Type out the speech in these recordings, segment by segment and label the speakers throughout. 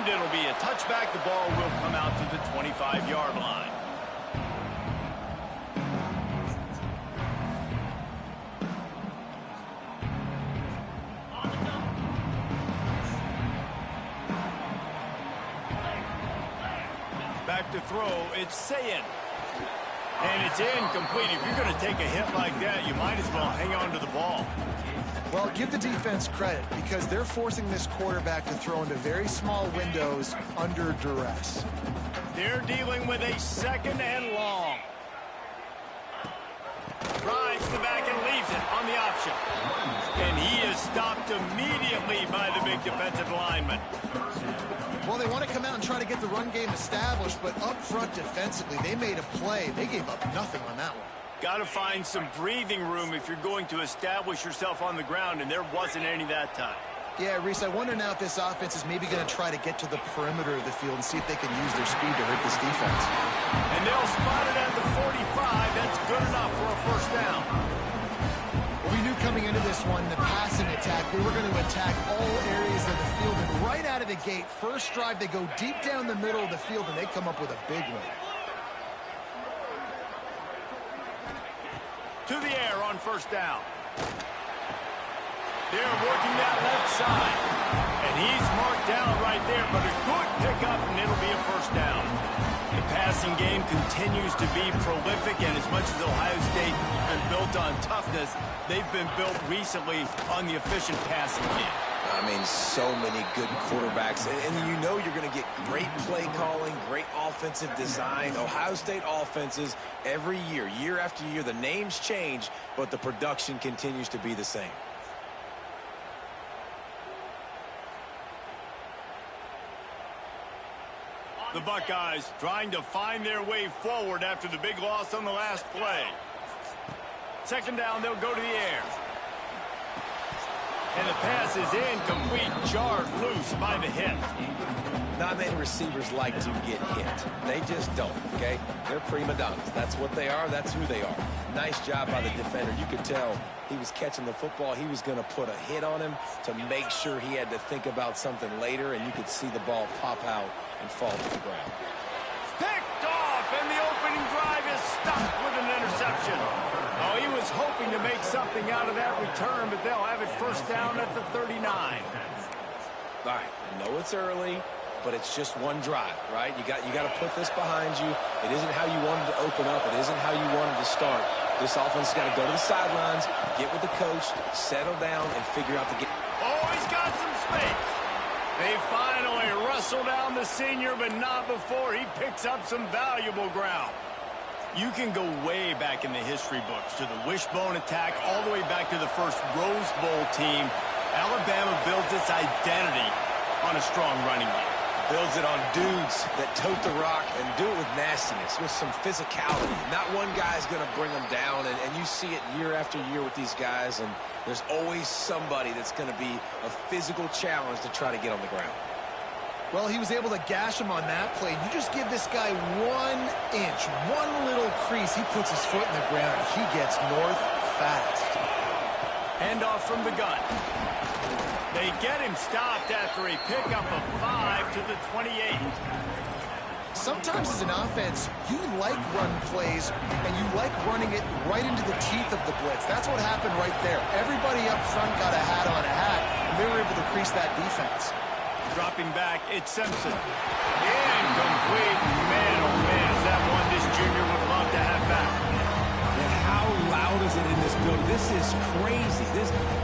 Speaker 1: And it'll be a touchback. The ball will come out to the 25-yard line. Back to throw, it's Sayin. And it's incomplete. If you're going to take a hit like that, you might as well hang on to the ball.
Speaker 2: Well, give the defense credit because they're forcing this quarterback to throw into very small windows under duress.
Speaker 1: They're dealing with a second and long. Drives the back and leaves it on the option. And he is stopped immediately by the big defensive lineman.
Speaker 2: Well, they want to come out and try to get the run game established, but up front defensively, they made a play. They gave up nothing on that one.
Speaker 1: Got to find some breathing room if you're going to establish yourself on the ground, and there wasn't any that time.
Speaker 2: Yeah, Reese, I wonder now if this offense is maybe going to try to get to the perimeter of the field and see if they can use their speed to hurt this defense.
Speaker 1: And they'll spot it at the 45. That's good enough for a first down.
Speaker 2: We knew coming into this one, the passing attack, we were going to attack all areas of the field. And right out of the gate, first drive, they go deep down the middle of the field, and they come up with a big one.
Speaker 1: To the air on first down. They're working that left side. And he's marked down right there, but a good pickup, and it'll be a first down. The passing game continues to be prolific, and as much as Ohio State has been built on toughness, they've been built recently on the efficient passing game.
Speaker 3: I mean, so many good quarterbacks, and you know you're going to get great play calling, great offensive design. Ohio State offenses every year, year after year, the names change, but the production continues to be the same.
Speaker 1: The Buckeyes trying to find their way forward after the big loss on the last play. Second down, they'll go to the air. And the pass is incomplete, jarred loose by the hit.
Speaker 3: Not many receivers like to get hit. They just don't, okay? They're prima donnas. That's what they are. That's who they are. Nice job by the defender. You could tell he was catching the football. He was going to put a hit on him to make sure he had to think about something later, and you could see the ball pop out and fall to the ground.
Speaker 1: Picked off, and the opening drive is stopped with an interception. Oh, he was hoping to make something out of that return, but they'll have it first down at the 39.
Speaker 3: All right, I know it's early, but it's just one drive, right? You got to put this behind you. It isn't how you wanted to open up. It isn't how you wanted to start. This offense has got to go to the sidelines, get with the coach, settle down, and figure out the game.
Speaker 1: Oh, he's got some space. They finally wrestle down the senior, but not before he picks up some valuable ground. You can go way back in the history books to the wishbone attack, all the way back to the first Rose Bowl team. Alabama builds its identity on a strong running game.
Speaker 3: Builds it on dudes that tote the rock and do it with nastiness, with some physicality. Not one guy's going to bring them down, and you see it year after year with these guys, and there's always somebody that's going to be a physical challenge to try to get on the ground.
Speaker 2: Well, he was able to gash him on that play. You just give this guy 1 inch, one little crease. He puts his foot in the ground. He gets north fast.
Speaker 1: Handoff from the gun. They get him stopped after a pickup of 5 to the 28.
Speaker 2: Sometimes as an offense, you like run plays, and you like running it right into the teeth of the blitz. That's what happened right there. Everybody up front got a hat on a hat, and they were able to crease that defense.
Speaker 1: Dropping back, it's Simpson. Incomplete. Man, oh man, is that one this junior would love to have back.
Speaker 4: And how loud is it in this building? This is crazy.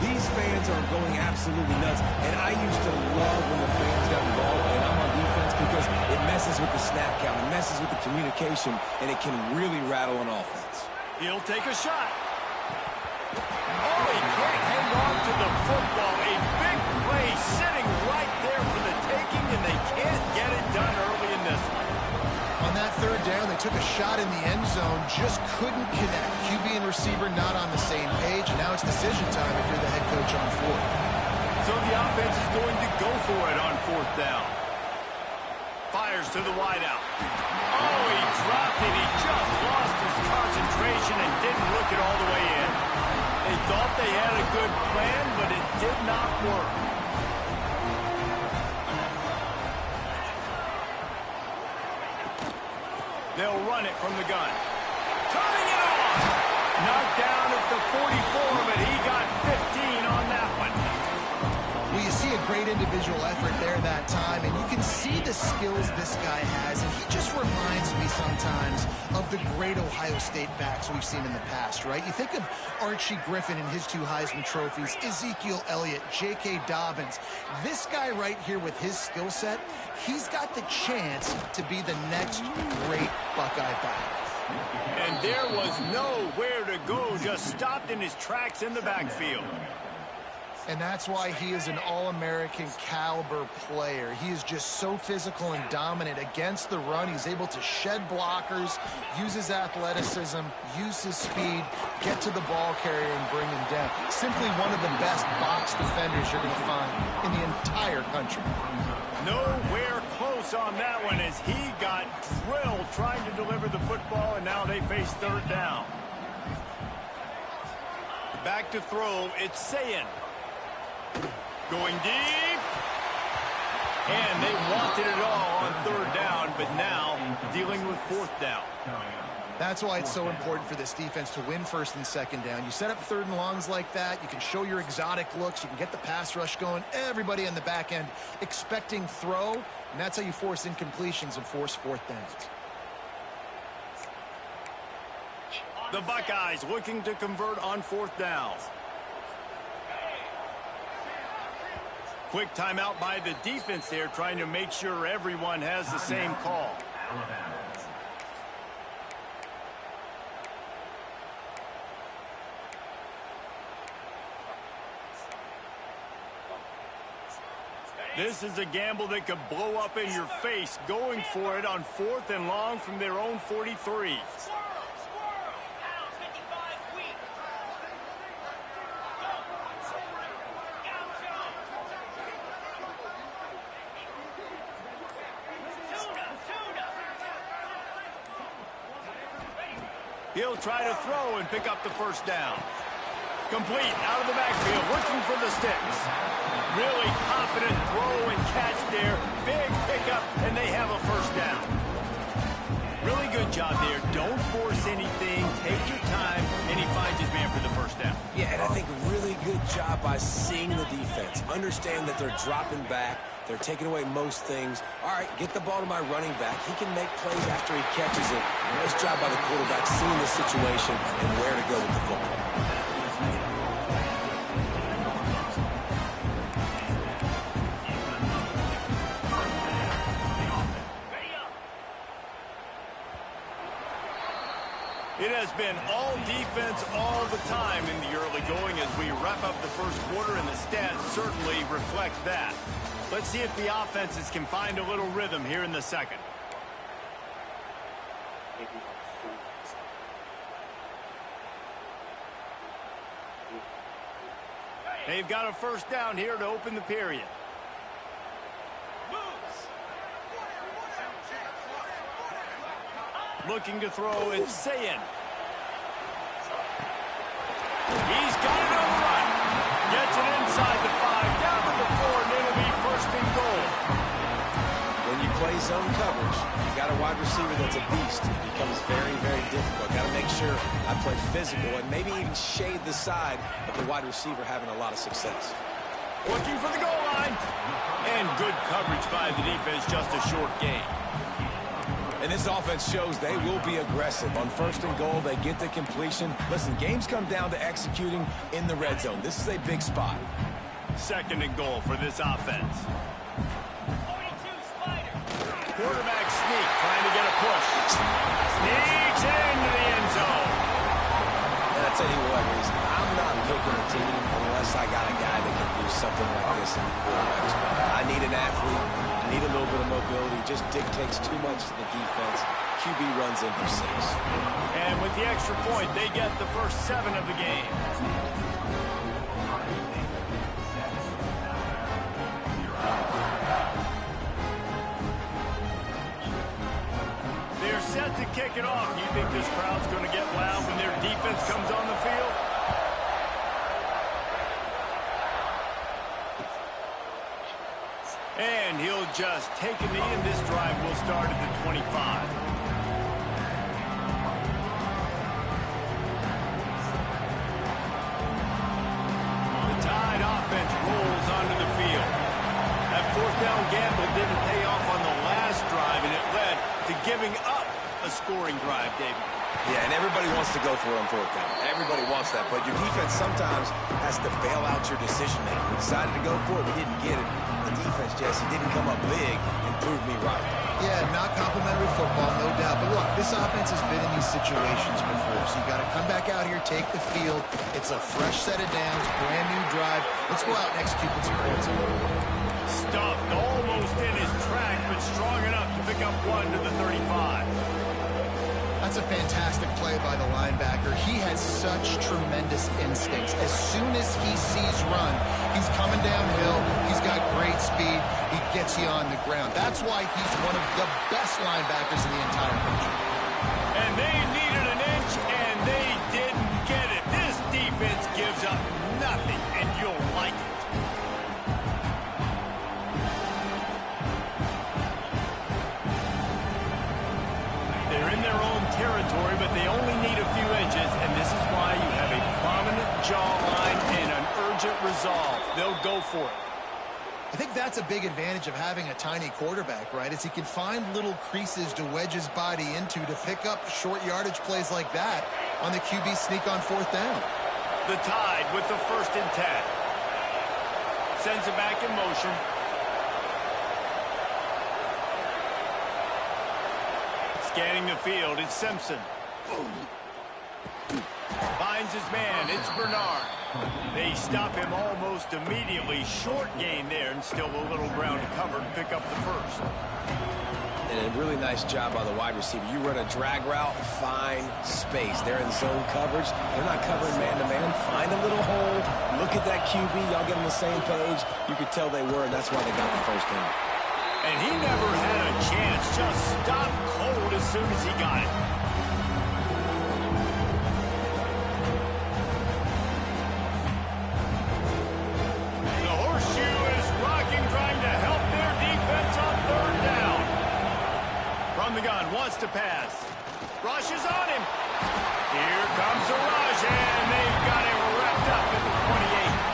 Speaker 4: These fans are going absolutely nuts. And I used to love when the fans got involved, and I'm on defense because it messes with the snap count, it messes with the communication, and it can really rattle an offense.
Speaker 1: He'll take a shot. Oh, he can't hang on to the football. A big play sitting right there for the taking, and they can't get it done early in this one.
Speaker 2: On that third down, they took a shot in the end zone, just couldn't connect. QB and receiver not on the same page, and now it's decision time if you're the head coach on fourth.
Speaker 1: So the offense is going to go for it on fourth down. Fires to the wideout. Oh, he dropped it. He just lost his concentration and didn't look it all the way in. They thought they had a good plan, but it did not work. They'll run it from the gun. Turning it off. Knocked down at the 44, but he got 15 on that one.
Speaker 2: Well, you see a great individual effort there that time, and you can see the skills this guy has, and he just reminds me sometimes of the great Ohio State backs we've seen in the past, right? You think of Archie Griffin and his 2 Heisman trophies, Ezekiel Elliott, J.K. Dobbins. This guy right here with his skill set, he's got the chance to be the next great Buckeye back.
Speaker 1: And there was nowhere to go, just stopped in his tracks in the backfield.
Speaker 2: And that's why he is an All-American caliber player. He is just so physical and dominant against the run. He's able to shed blockers, use his athleticism, use his speed, get to the ball carrier and bring him down. Simply one of the best box defenders you're going to find in the entire country.
Speaker 1: Nowhere close on that one as he got drilled trying to deliver the football, and now they face 3rd down. Back to throw, it's Sayin. Going deep. And they wanted it all on 3rd down, but now dealing with 4th down.
Speaker 2: That's why it's so important for this defense to win 1st and 2nd down. You set up 3rd and longs like that. You can show your exotic looks. You can get the pass rush going. Everybody in the back end expecting throw, and that's how you force incompletions and force 4th downs.
Speaker 1: The Buckeyes looking to convert on 4th down. Quick timeout by the defense there, trying to make sure everyone has the same call. This is a gamble that could blow up in your face, going for it on 4th and long from their own 43. He'll try to throw and pick up the 1st down. Complete out of the backfield, looking for the sticks. Really confident throw and catch there. Big pickup, and they have a 1st down. Really good job there. Don't force anything. Take your time, and he finds his man for the 1st down.
Speaker 3: Yeah, and I think really good job by seeing the defense. Understand that they're dropping back. They're taking away most things. All right, get the ball to my running back. He can make plays after he catches it. Nice job by the quarterback seeing the situation and where to go with the football.
Speaker 1: It has been all defense all the time in the early going as we wrap up the 1st quarter, and the stats certainly reflect that. Let's see if the offenses can find a little rhythm here in the 2nd. They've got a 1st down here to open the period. Looking to throw, it's Sayin. He's got it on the run. Gets it inside the 5, down to the 4, and it'll be 1st and goal.
Speaker 3: When you play zone coverage, you got a wide receiver that's a beast. It becomes very, very difficult. Got to make sure I play physical and maybe even shade the side of the wide receiver having a lot of success.
Speaker 1: Looking for the goal line. And good coverage by the defense, just a short gain.
Speaker 4: And this offense shows they will be aggressive. On 1st and goal, they get the completion. Listen, games come down to executing in the red zone. This is a big spot.
Speaker 1: 2nd and goal for this offense. Quarterback sneak, trying to get a push. Sneaks into the end zone.
Speaker 3: And I tell you what, I'm not picking a team unless I got a guy that can do something like this in the quarterback's play. I need an athlete. I need a little bit of mobility. It just dictates too much to the defense. QB runs in for 6.
Speaker 1: And with the extra point, they get the first 7 of the game. They're set to kick it off. You think this crowd's going to get loud when their defense comes on the field? And he'll just take a knee, and this drive will start at the 25. down gamble didn't pay off on the last drive, and it led to giving up a scoring drive, David.
Speaker 3: Yeah, and everybody wants to go for it on fourth down. Everybody wants that, but your defense sometimes has to bail out your decision-making. We decided to go for it. We didn't get it. The defense, Jesse, didn't come up big and prove me right.
Speaker 2: Yeah, not complimentary football, no doubt. But look, this offense has been in these situations before, so you got to come back out here, take the field. It's a fresh set of downs, brand new drive. Let's go out and execute this points.
Speaker 1: Stuffed almost in his tracks, but strong enough to pick up one to the 35.
Speaker 2: That's a fantastic play by the linebacker. He has such tremendous instincts. As soon as he sees run, he's coming downhill. He's got great speed. He gets you on the ground. That's why he's one of the best linebackers in the entire country.
Speaker 1: And they needed an inch, and they didn't get it. This defense gives up nothing, and you'll like it. They're in their own territory, but they only need a few inches, and this is why you have a prominent jawline and an urgent resolve. They'll go for it.
Speaker 2: I think that's a big advantage of having a tiny quarterback, right? Is he can find little creases to wedge his body into to pick up short yardage plays like that on the QB sneak on fourth down.
Speaker 1: The Tide with the 1st and 10. Sends it back in motion. Scanning the field, it's Simpson. Finds his man, it's Bernard. They stop him almost immediately. Short gain there, and still a little ground to cover to pick up the first.
Speaker 3: And a really nice job by the wide receiver. You run a drag route, find space. They're in zone coverage. They're not covering man-to-man. Find a little hole. Look at that QB. Y'all get on the same page. You could tell they were, and that's why they got the first down.
Speaker 1: And he never had a chance. Just stopped cold as soon as he got it. The horseshoe is rocking, trying to help their defense on 3rd down. From the gun, wants to pass. Rush is on him. Here comes the rush, and they've got him wrapped up at the 28.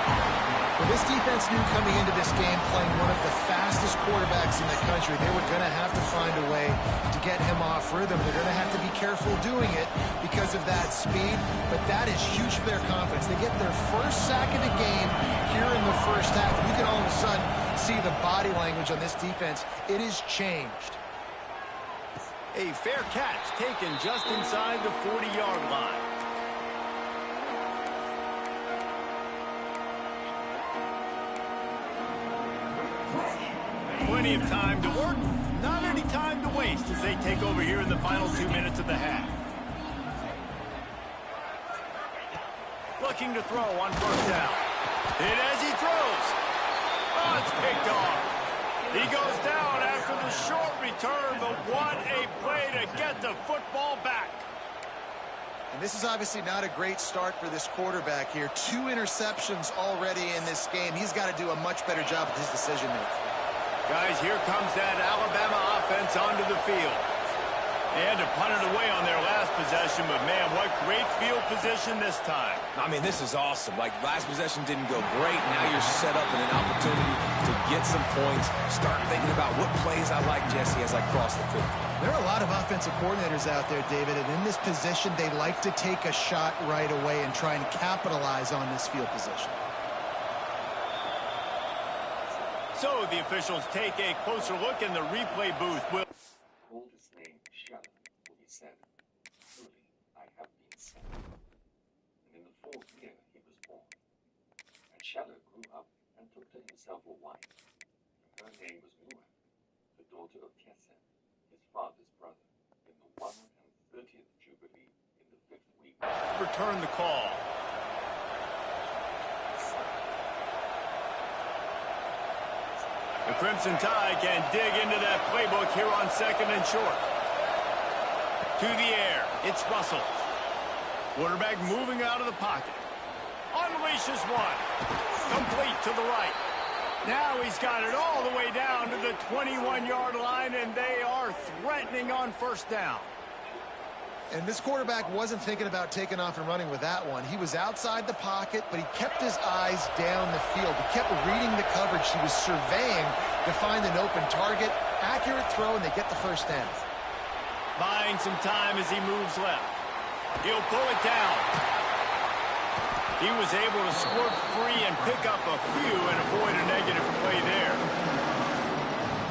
Speaker 2: Well, this defense knew coming into this game, playing one of the fastest quarterbacks in the country, they were going to have to find a way to get him off rhythm. They're going to have to be careful doing it because of that speed, but that is huge for their confidence. They get their first sack of the game here in the first half. You can all of a sudden see the body language on this defense. It has changed.
Speaker 1: A fair catch taken just inside the 40-yard line. Plenty of time to work, not any time to waste as they take over here in the final 2 minutes of the half. Looking to throw on 1st down. Hit as he throws. Oh, it's picked off. He goes down after the short return, but what a play to get the football back.
Speaker 2: And this is obviously not a great start for this quarterback here. 2 interceptions already in this game. He's got to do a much better job with his decision-making.
Speaker 1: Guys, here comes that Alabama offense onto the field. They had to punt it away on their last possession, but man, what great field position this time.
Speaker 3: I mean, this is awesome. Like, last possession didn't go great. Now you're set up in an opportunity to get some points. Start thinking about what plays I like, Jesse, as I cross the 50.
Speaker 2: There are a lot of offensive coordinators out there, David, and in this position, they like to take a shot right away and try and capitalize on this field position.
Speaker 1: So the officials take a closer look in the replay booth.
Speaker 5: Called his name Shadow when he said, "Truly, I have been sent." And in the 4th year he was born. And Shadow grew up and took to himself a wife. And her name was Mua, the daughter of Kesed, his father's brother, in the 130th Jubilee in the 5th week.
Speaker 1: Return the call. The Crimson Tide can dig into that playbook here on 2nd and short. To the air, it's Russell. Quarterback moving out of the pocket. Unleashes one. Complete to the right. Now he's got it all the way down to the 21-yard line, and they are threatening on 1st down.
Speaker 2: And this quarterback wasn't thinking about taking off and running with that one. He was outside the pocket, but he kept his eyes down the field. He kept reading the coverage. He was surveying to find an open target. Accurate throw, and they get the first down.
Speaker 1: Buying some time as he moves left. He'll pull it down. He was able to squirt free and pick up a few and avoid a negative play there.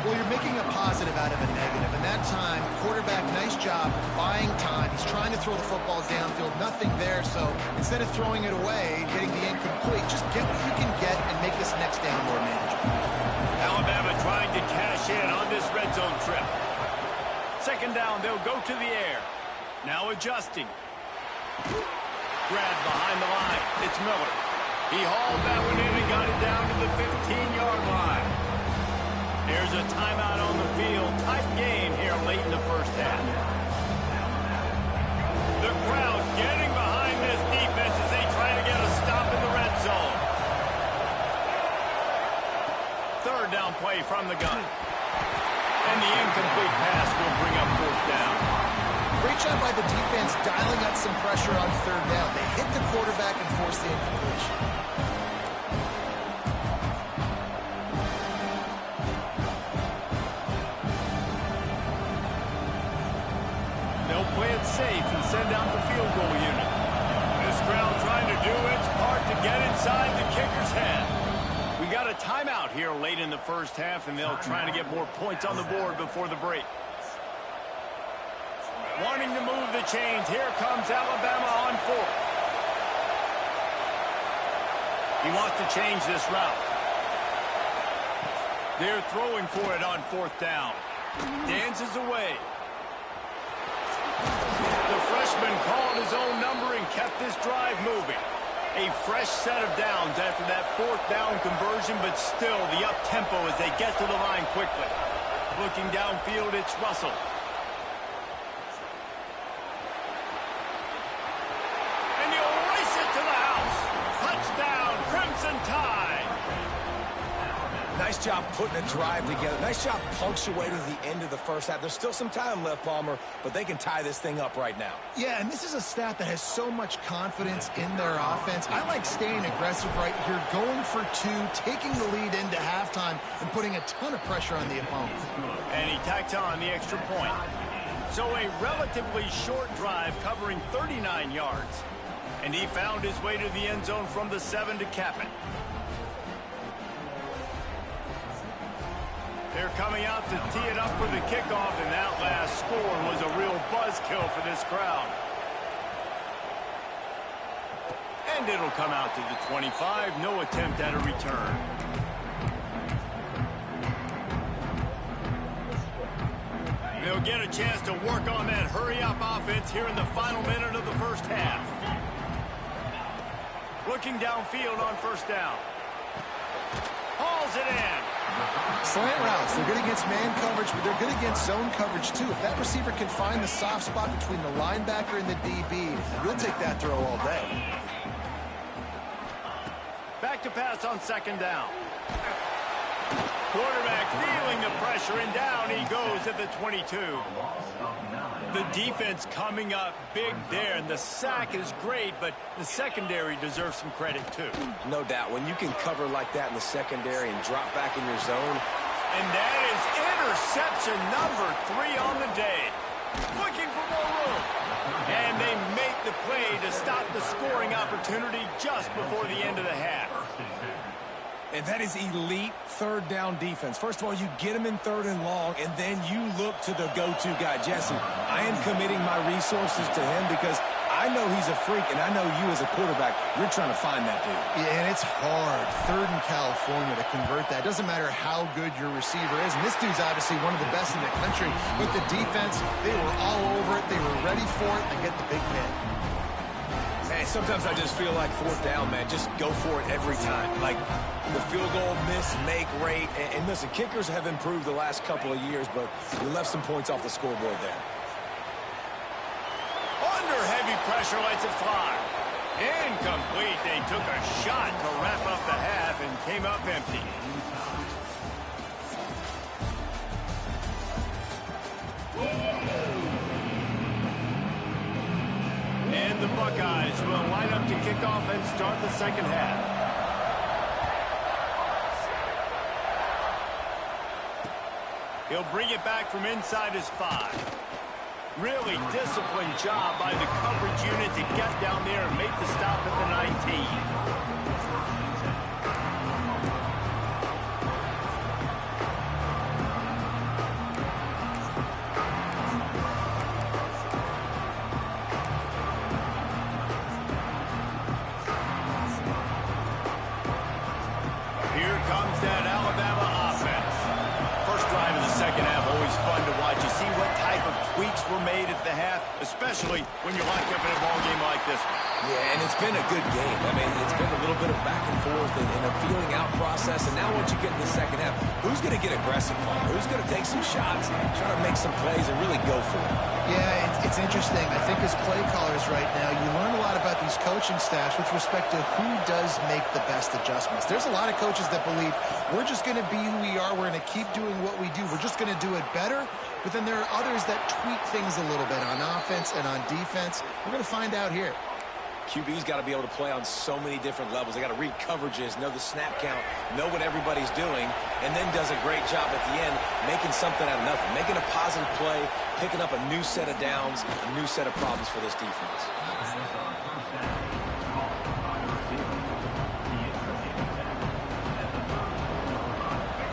Speaker 2: Well, you're making a positive out of a negative. And that time, quarterback, nice job buying time. He's trying to throw the football downfield. Nothing there. So instead of throwing it away, getting the incomplete, just get what you can get and make this next down more manageable.
Speaker 1: Alabama trying to cash in on this red zone trip. Second down, they'll go to the air. Now adjusting. Grab behind the line. It's Miller. He hauled that one in and got it down to the 15-yard line. There's a timeout on the field. Tight game here late in the first half. The crowd getting behind this defense as they try to get a stop in the red zone. Third down play from the gun. And the incomplete pass will bring up fourth down.
Speaker 2: Great job by the defense dialing up some pressure on third down. They hit the quarterback and forced the incompletion.
Speaker 1: They'll play it safe and send out the field goal unit. This crowd trying to do its part to get inside the kicker's head. We got a timeout here late in the first half, and they'll try to get more points on the board before the break. Wanting to move the chains, here comes Alabama on fourth. He wants to change this route. They're throwing for it on fourth down. Dances away. The freshman called his own number and kept this drive moving. A fresh set of downs after that fourth down conversion, but still the up-tempo as they get to the line quickly. Looking downfield, it's Russell. And he'll race it to the house. Touchdown, Crimson Tide.
Speaker 3: Nice job putting a drive together. Nice job punctuating the end of the first half. There's still some time left, Palmer, but they can tie this thing up right now.
Speaker 2: Yeah, and this is a staff that has so much confidence in their offense. I like staying aggressive right here, going for two, taking the lead into halftime, and putting a ton of pressure on the opponent.
Speaker 1: And he tacked on the extra point. So a relatively short drive covering 39 yards. And he found his way to the end zone from the 7 to cap it. They're coming out to tee it up for the kickoff, and that last score was a real buzzkill for this crowd. And it'll come out to the 25. No attempt at a return. They'll get a chance to work on that hurry-up offense here in the final minute of the first half. Looking downfield on first down. Hauls it in.
Speaker 2: Slant routes, they're good against man coverage, but they're good against zone coverage too. If that receiver can find the soft spot between the linebacker and the DB, you'll take that throw all day.
Speaker 1: Back to pass on second down. Quarterback feeling the pressure, and down he goes at the 22. The defense coming up big there, and the sack is great, but the secondary deserves some credit too.
Speaker 3: No doubt. When you can cover like that in the secondary and drop back in your zone.
Speaker 1: And that is interception number 3 on the day. Looking for more room. And they make the play to stop the scoring opportunity just before the end of the half.
Speaker 4: And that is elite third down defense. First of all, you get him in third and long, and then you look to the go-to guy. Jesse, I am committing my resources to him because I know he's a freak, and I know you as a quarterback, you're trying to find that dude.
Speaker 2: Yeah, and it's hard, third in California, to convert that. Doesn't matter how good your receiver is, and this dude's obviously one of the best in the country. But the defense, they were all over it. They were ready for it. They get the big hit.
Speaker 3: Man, sometimes I just feel like fourth down, man. Just go for it every time. Like the field goal miss, make rate. And listen, kickers have improved the last couple of years, but we left some points off the scoreboard there.
Speaker 1: Under heavy pressure, lets it fly. Incomplete. They took a shot to wrap up the half and came up empty. the Buckeyes will line up to kick off and start the second half. He'll bring it back from inside his 5. Really disciplined job by the coverage unit to get down there and make the stop at the 19. Here comes that Alabama offense. First drive of the second half, always fun to watch. You see what type of tweaks were made at the half, especially when you're locked up in a ball game like this one.
Speaker 3: Yeah, and it's been a good game. I mean, it's been a little bit of back and forth and a feeling out process. And now once you get in the second half, who's going to get aggressive, Paul? Who's going to take some shots, try to make some plays, and really go for it?
Speaker 2: Yeah, it's interesting. I think as play callers right now, you learn a lot about these coaching staffs with respect to who does make the best adjustments. There's a lot of coaches that believe we're just going to be who we are. We're going to keep doing what we do. We're just going to do it better. But then there are others that tweak things a little bit on offense and on defense. We're going to find out here.
Speaker 3: QB's got to be able to play on so many different levels. They got to read coverages, know the snap count, know what everybody's doing, and then does a great job at the end making something out of nothing, making a positive play, picking up a new set of downs, a new set of problems for this defense.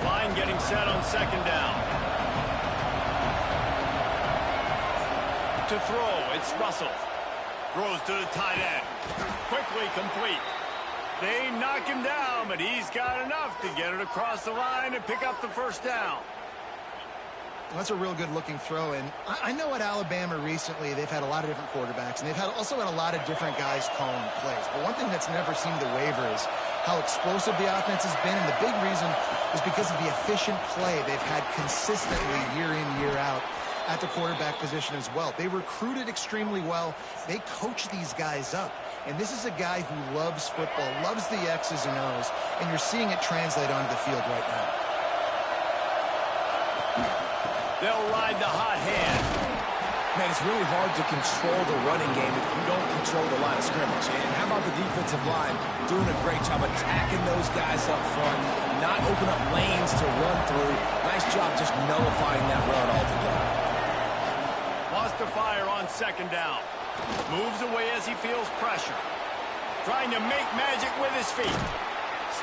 Speaker 1: Line getting set on second down. To throw, it's Russell. Throws to the tight end. Quickly complete. They knock him down, but he's got enough to get it across the line and pick up the first down.
Speaker 2: Well, that's a real good-looking throw. And I know at Alabama recently they've had a lot of different quarterbacks, and they've also had a lot of different guys calling plays. But one thing that's never seemed to waver is how explosive the offense has been. And the big reason is because of the efficient play they've had consistently year in, year out at the quarterback position as well. They recruited extremely well. They coach these guys up. And this is a guy who loves football, loves the X's and O's, and you're seeing it translate onto the field right now.
Speaker 1: They'll ride the hot hand.
Speaker 3: Man, it's really hard to control the running game if you don't control the line of scrimmage. And how about the defensive line doing a great job attacking those guys up front, not open up lanes to run through. Nice job just nullifying that run altogether.
Speaker 1: Lost to fire on second down. Moves away as he feels pressure. Trying to make magic with his feet.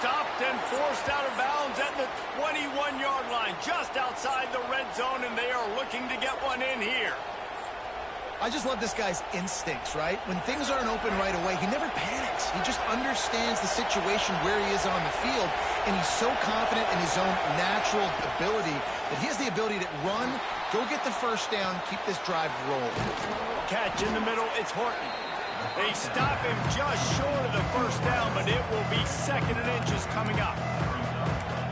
Speaker 1: Stopped and forced out of bounds at the 21-yard line, just outside the red zone, and they are looking to get one in here.
Speaker 2: I just love this guy's instincts, right? When things aren't open right away, he never panics. He just understands the situation where he is on the field, and he's so confident in his own natural ability that he has the ability to run, go get the first down, keep this drive rolling.
Speaker 1: Catch in the middle, it's Horton. They stop him just short of the first down, but it will be second and inches coming up.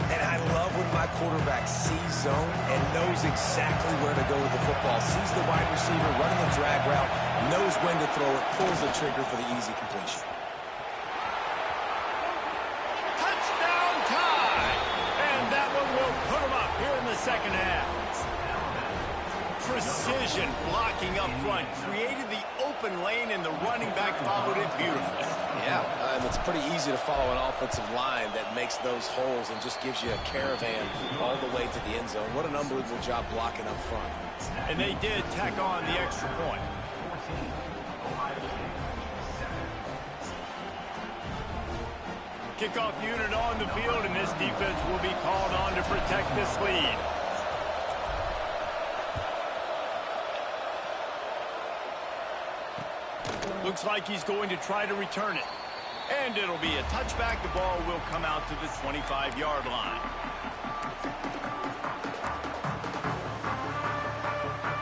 Speaker 3: And I love when my quarterback sees zone and knows exactly where to go with the football. Sees the wide receiver running the drag route, knows when to throw it, pulls the trigger for the easy completion.
Speaker 1: Touchdown time! And that one will put him up here in the second half. Precision blocking up front created the open lane, and the running back followed it beautifully.
Speaker 3: Yeah, it's pretty easy to follow an offensive line that makes those holes and just gives you a caravan all the way to the end zone. What an unbelievable job blocking up front.
Speaker 1: And they did tack on the extra point. Kickoff unit on the field, and this defense will be called on to protect this lead. Looks like he's going to try to return it. And it'll be a touchback. The ball will come out to the 25-yard line.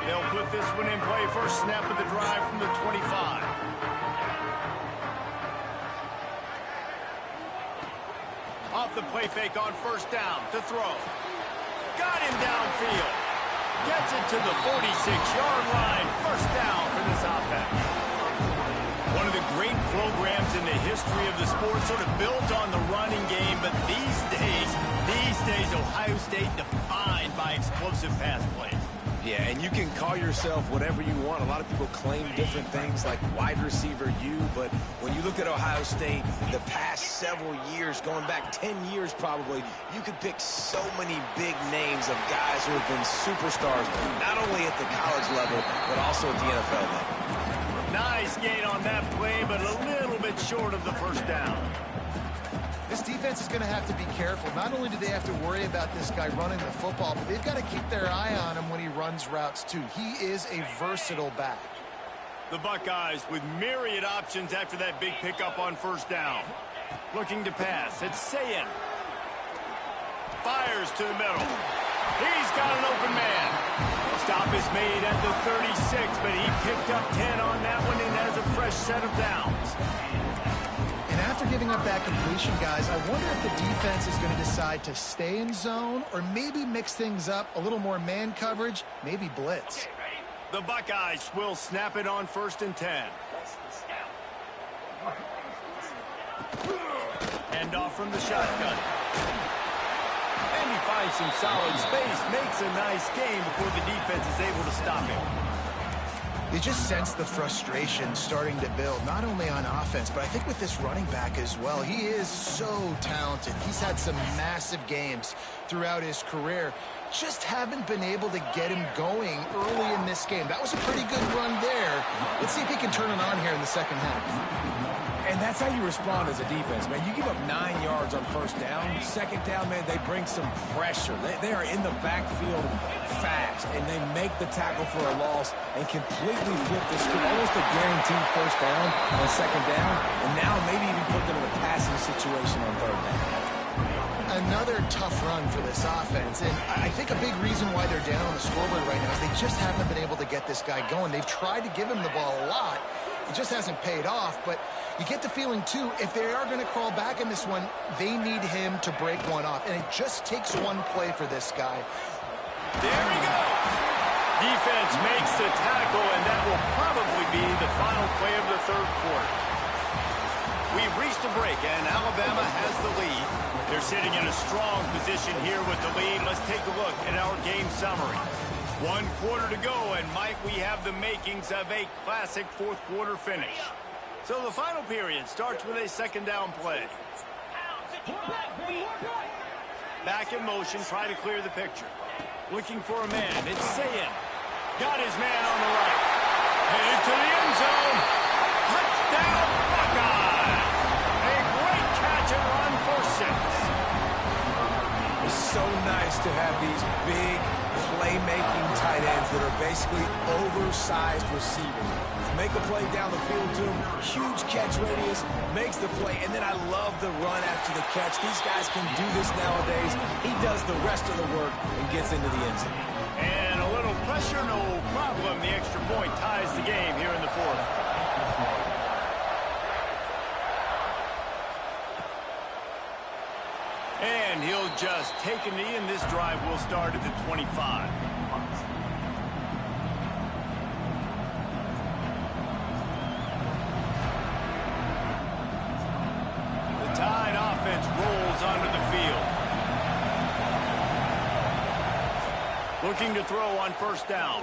Speaker 1: They'll put this one in play. First snap of the drive from the 25. Off the play fake on first down to throw. Got him downfield. Gets it to the 46-yard line. First down for this offense. One of the great programs in the history of the sport, sort of built on the running game, but these days, Ohio State defined by explosive pass plays.
Speaker 3: Yeah, and you can call yourself whatever you want. A lot of people claim different things like wide receiver U, but when you look at Ohio State, the past several years, going back 10 years probably, you could pick so many big names of guys who have been superstars, not only at the college level, but also at the NFL level.
Speaker 1: Nice gain on that play, but a little bit short of the first down.
Speaker 2: This defense is going to have to be careful. Not only do they have to worry about this guy running the football, but they've got to keep their eye on him when he runs routes too. He is a versatile back.
Speaker 1: The Buckeyes with myriad options after that big pickup on first down. Looking to pass. It's Sayin. Fires to the middle. He's got an open man. Stop is made at the 36, but he picked up 10 on that one and has a fresh set of downs.
Speaker 2: And after giving up that completion, guys, I wonder if the defense is going to decide to stay in zone or maybe mix things up, a little more man coverage, maybe blitz.
Speaker 1: The Buckeyes will snap it on 1st and 10. Hand off from the shotgun. And he finds some solid space, makes a nice game before the defense is able to stop him.
Speaker 2: You just sense the frustration starting to build, not only on offense, but I think with this running back as well. He is so talented. He's had some massive games throughout his career. Just haven't been able to get him going early in this game. That was a pretty good run there. Let's see if he can turn it on here in the second half.
Speaker 4: And that's how you respond as a defense, man. You give up 9 yards on first down. Second down, man, they bring some pressure. They are in the backfield fast, and they make the tackle for a loss and completely flip the script. Almost a guaranteed first down on second down, and now maybe even put them in a passing situation on third down.
Speaker 2: Another tough run for this offense, and I think a big reason why they're down on the scoreboard right now is they just haven't been able to get this guy going. They've tried to give him the ball a lot. It just hasn't paid off, but you get the feeling, too, if they are going to crawl back in this one, they need him to break one off, and it just takes one play for this guy.
Speaker 1: There he goes. Defense makes the tackle, and that will probably be the final play of the third quarter. We've reached a break, and Alabama has the lead. They're sitting in a strong position here with the lead. Let's take a look at our game summary. 1 quarter to go, and might we have the makings of a classic fourth quarter finish. So the final period starts with a second down play. Back in motion, try to clear the picture. Looking for a man, it's Sayin. Got his man on the right. Headed to the end zone. Touchdown, Buckeyes! A great catch and run for 6.
Speaker 4: It's so nice to have these big playmaking tight ends that are basically oversized receivers. Make a play down the field to him, huge catch radius, makes the play, and then I love the run after the catch. These guys can do this nowadays. He does the rest of the work and gets into the end zone.
Speaker 1: And a little pressure, no problem. The extra point ties the game here in the fourth. And he'll just take a knee, and this drive will start at the 25. The Tide offense rolls onto the field. Looking to throw on first down.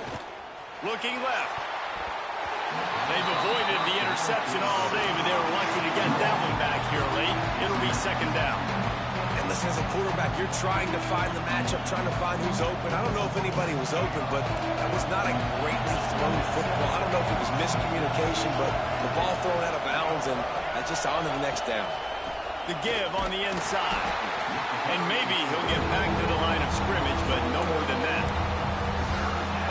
Speaker 1: Looking left. They've avoided the interception all day, but they were lucky to get that one back here late. It'll be second down.
Speaker 3: And listen, as a quarterback, you're trying to find the matchup, trying to find who's open. I don't know if anybody was open, but that was not a greatly thrown football. I don't know if it was miscommunication, but the ball thrown out of bounds, and that's just on to the next down.
Speaker 1: The give on the inside. And maybe he'll get back to the line of scrimmage, but no more than that.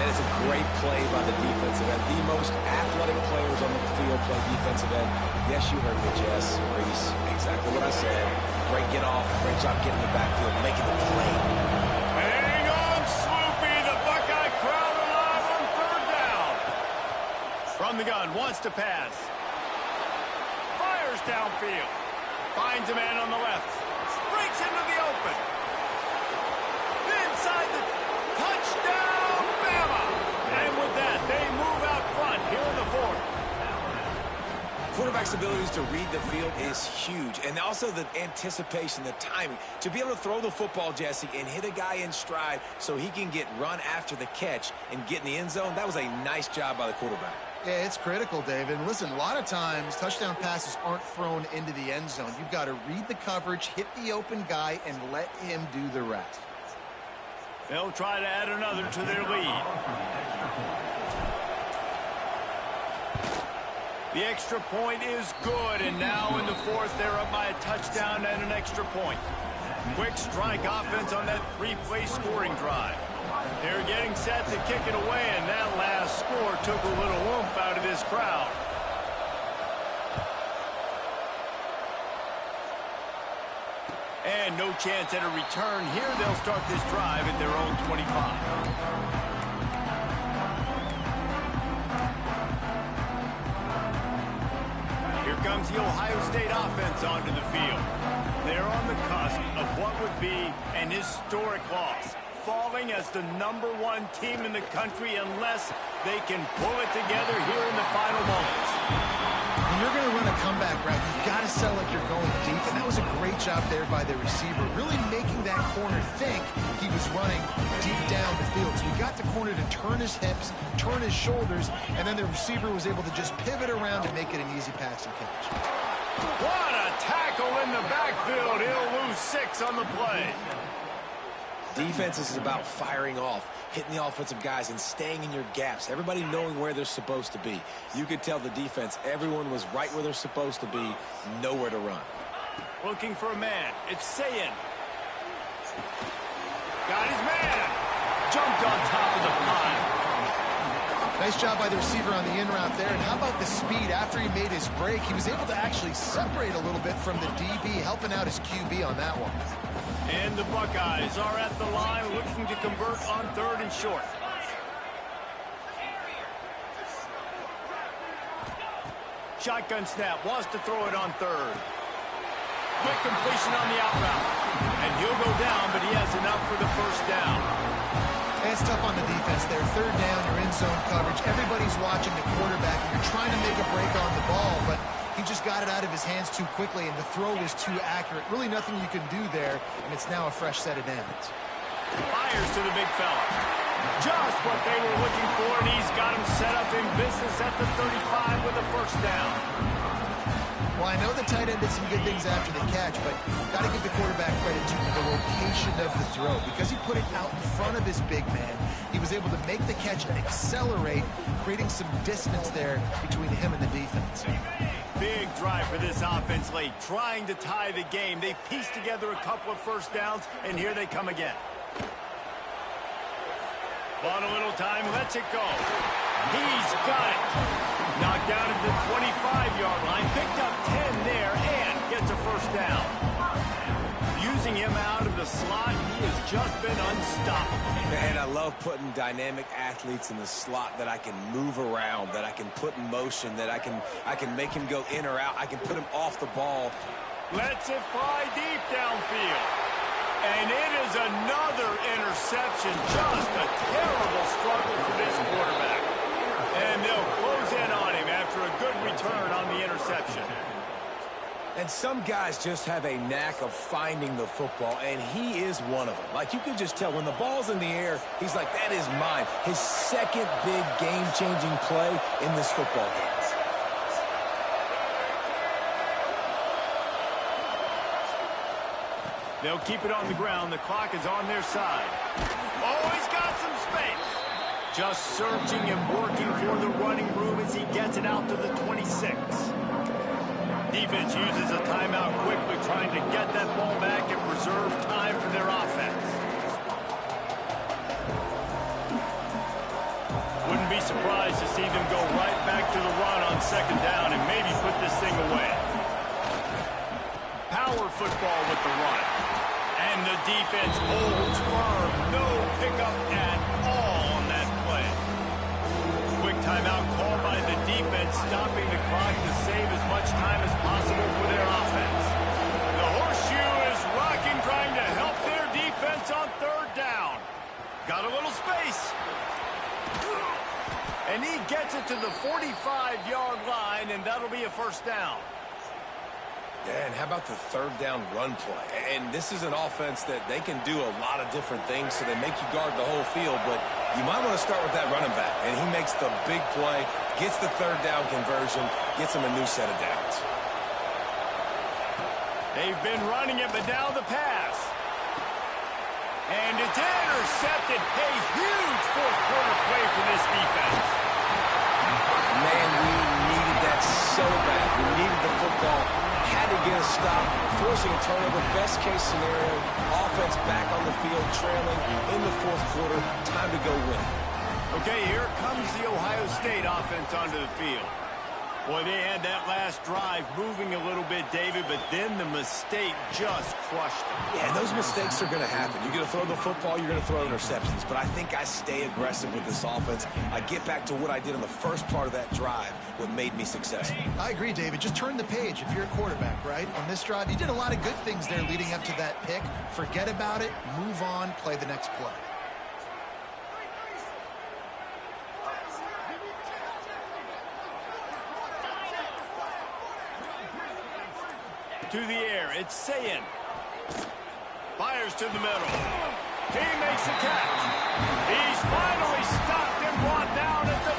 Speaker 3: That is a great play by the defensive end. The most athletic players on the field play defensive end. Yes, you heard me, Jess, Reese. Exactly what I said. Great get off. Great job getting the backfield, making the play.
Speaker 1: Hang on, Swoopy. The Buckeye crowd alive on third down. From the gun, wants to pass. Fires downfield. Finds a man on the left. Breaks into the open. Inside the touchdown, Bama. And with that, they move out front here in the fourth.
Speaker 3: quarterback's abilities to read the field is huge. And also the anticipation, the timing. To be able to throw the football, Jesse, and hit a guy in stride so he can get run after the catch and get in the end zone, that was a nice job by the quarterback.
Speaker 2: Yeah, it's critical, David. And listen, a lot of times touchdown passes aren't thrown into the end zone. You've got to read the coverage, hit the open guy, and let him do the rest.
Speaker 1: They'll try to add another to their lead. The extra point is good, and now in the fourth, they're up by a touchdown and an extra point. Quick strike offense on that three-play scoring drive. They're getting set to kick it away, and that last score took a little oomph out of this crowd. And no chance at a return here. They'll start this drive at their own 25. Here comes the Ohio State offense onto the field. They're on the cusp of what would be an historic loss, falling as the #1 team in the country unless they can pull it together here in the final moments.
Speaker 2: When you're going to run a comeback route, you've got to sell like you're going deep, and that was a great job there by the receiver, really making that corner think he was running deep down the field. So he got the corner to turn his hips, turn his shoulders, and then the receiver was able to just pivot around and make it an easy pass and catch.
Speaker 1: What a tackle in the backfield. He'll lose 6 on the play.
Speaker 3: Defense is about firing off, hitting the offensive guys, and staying in your gaps. Everybody knowing where they're supposed to be. You could tell the defense, everyone was right where they're supposed to be, nowhere to run.
Speaker 1: Looking for a man. It's Sayin. Got his man. Jumped on top of the pile.
Speaker 2: Nice job by the receiver on the in route there. And how about the speed? After he made his break, he was able to actually separate a little bit from the DB, helping out his QB on that one.
Speaker 1: And the Buckeyes are at the line looking to convert on 3rd and short. Shotgun snap, wants to throw it on 3rd. Quick completion on the out route. And he'll go down, but he has enough for the first down.
Speaker 2: And it's tough on the defense there. 3rd down, you're in zone coverage. Everybody's watching the quarterback, and you're trying to make a break on the ball, but he just got it out of his hands too quickly, and the throw was too accurate. Really nothing you can do there, and it's now a fresh set of downs.
Speaker 1: Fires to the big fella. Just what they were looking for, and he's got him set up in business at the 35 with a first down.
Speaker 2: Well, I know the tight end did some good things after the catch, but got to give the quarterback credit to the location of the throw. Because he put it out in front of his big man, he was able to make the catch and accelerate, creating some distance there between him and the defense.
Speaker 1: Big drive for this offense late, trying to tie the game. They pieced together a couple of first downs, and here they come again. Bought a little time, lets it go. He's got it. Knocked down at the 25-yard line, picked up 10 there, and gets a first down. Using him out of the slot, he has just been unstoppable.
Speaker 3: Man, I love putting dynamic athletes in the slot that I can move around, that I can put in motion, that I can make him go in or out. I can put him off the ball.
Speaker 1: Lets it fly deep downfield. And it is another interception. Just a terrible struggle for this quarterback. And they'll close in on him after a good return on the interception.
Speaker 3: And some guys just have a knack of finding the football, and he is one of them. Like, you can just tell when the ball's in the air, he's like, that is mine. His second big game-changing play in this football game.
Speaker 1: They'll keep it on the ground. The clock is on their side. Oh, he's got some space. Just searching and working for the running room as he gets it out to the 26. Defense uses a timeout quickly, trying to get that ball back and preserve time for their offense. Wouldn't be surprised to see them go right back to the run on 2nd down and maybe put this thing away. Power football with the run. And the defense holds firm. No pickup at all on that play. Quick timeout call by the defense, stopping the clock to save as much time as possible for their offense. The horseshoe is rocking, trying to help their defense on 3rd down. Got a little space. And he gets it to the 45-yard line gain, and that'll be a first down.
Speaker 3: Yeah, and how about the third down run play? And this is an offense that they can do a lot of different things, so they make you guard the whole field, but you might want to start with that running back. And he makes the big play, gets the third down conversion, gets him a new set of downs.
Speaker 1: They've been running it, but now the pass. And it's intercepted. A huge fourth-quarter play for this defense.
Speaker 3: Man, we needed that so bad. We needed the football. Had to get a stop, forcing a turnover. Best case scenario, offense back on the field, trailing in the fourth quarter. Time to go win.
Speaker 1: Okay, here comes the Ohio State offense onto the field. Boy, they had that last drive moving a little bit, David, but then the mistake just crushed them.
Speaker 3: Yeah, those mistakes are going to happen. You're going to throw the football, you're going to throw interceptions. But I think I stay aggressive with this offense. I get back to what I did on the first part of that drive, what made me successful.
Speaker 2: I agree, David. Just turn the page if you're a quarterback, right? On this drive, you did a lot of good things there leading up to that pick. Forget about it, move on, play the next play.
Speaker 1: To the air, it's Sayin. Fires to the middle. He makes the catch. He's finally stopped and brought down at the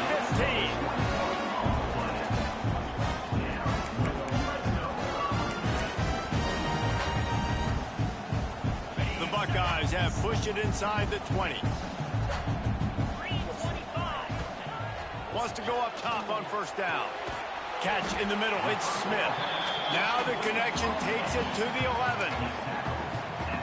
Speaker 1: 15. The Buckeyes have pushed it inside the 20. Wants to go up top on first down. Catch in the middle, it's Smith. Now the connection takes it to the 11.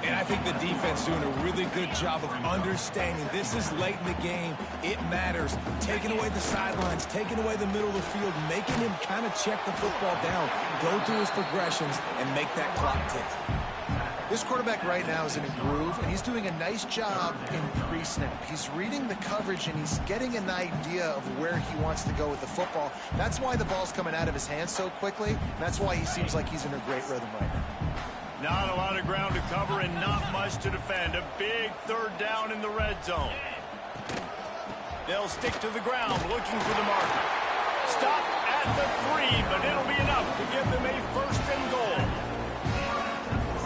Speaker 4: And I think the defense doing a really good job of understanding this is late in the game. It matters. Taking away the sidelines, taking away the middle of the field, making him kind of check the football down, go through his progressions, and make that clock tick.
Speaker 2: This quarterback right now is in a groove, and he's doing a nice job in pre-snap. He's reading the coverage, and he's getting an idea of where he wants to go with the football. That's why the ball's coming out of his hands so quickly, and that's why he seems like he's in a great rhythm right now.
Speaker 1: Not a lot of ground to cover and not much to defend. A big third down in the red zone. They'll stick to the ground, looking for the marker. Stop at the 3, but it'll be enough to give them a first and goal.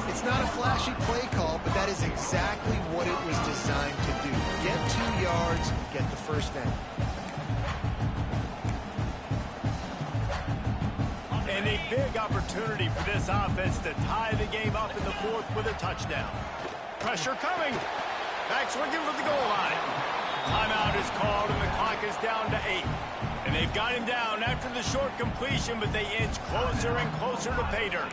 Speaker 2: It's not a flashy play call, but that is exactly what it was designed to do. Get 2 yards, get the first down.
Speaker 1: And a big opportunity for this offense to tie the game up in the fourth with a touchdown. Pressure coming. Backs looking for the goal line. Timeout is called, and the clock is down to 8. And they've got him down after the short completion, but they inch closer and closer to pay dirt.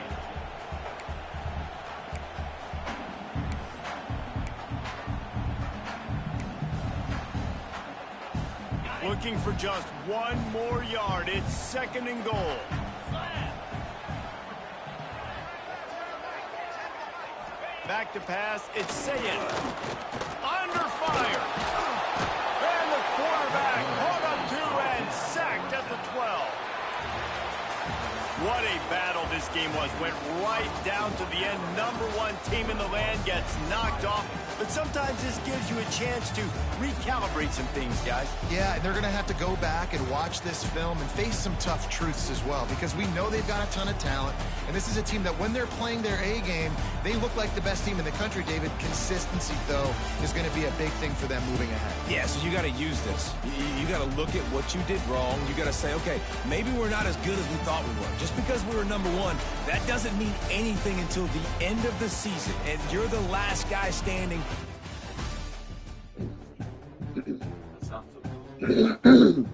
Speaker 1: Looking for just 1 more yard. It's second and goal. Back to pass. It's Sayin. Under fire. And the quarterback caught up 2 and sacked at the 12. What a battle this game was. Went right down to the end. #1 team in the land gets knocked off. But sometimes this gives you a chance to recalibrate some things, guys.
Speaker 2: Yeah, and they're going to have to go back and watch this film and face some tough truths as well, because we know they've got a ton of talent, and this is a team that when they're playing their A game, they look like the best team in the country, David. Consistency, though, is going to be a big thing for them moving ahead.
Speaker 4: Yeah, so you got to use this. You got to look at what you did wrong. You got to say, okay, maybe we're not as good as we thought we were. Just because we were #1, that doesn't mean anything until the end of the season, and you're the last guy standing.
Speaker 5: This afternoon,